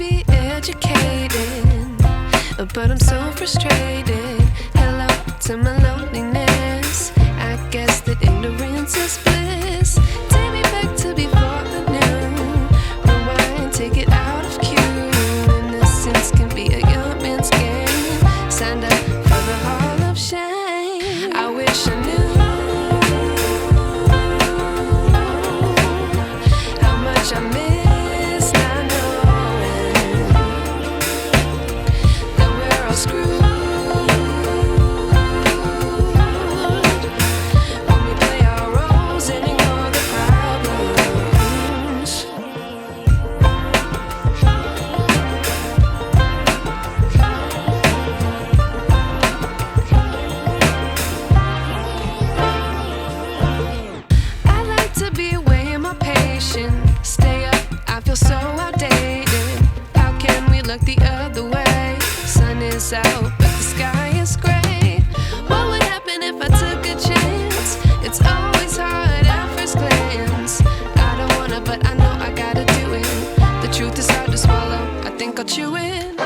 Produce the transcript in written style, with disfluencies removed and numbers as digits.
be educated, but I'm so frustrated. Hello to my loneliness. I guess that ignorance is bliss. Take me back to before I knew. Rewind, take it out of cue. Innocence can be a young man's game. Signed up for the hall of shame. I wish I knew how much I miss not knowing that we're all screwed. Stay up, I feel so outdated. How can we look the other way? Sun is out, but the sky is gray. What would happen if I took a chance? It's always hard at first glance. I don't wanna, but I know I gotta do it. The truth is hard to swallow, I think I'll chew it.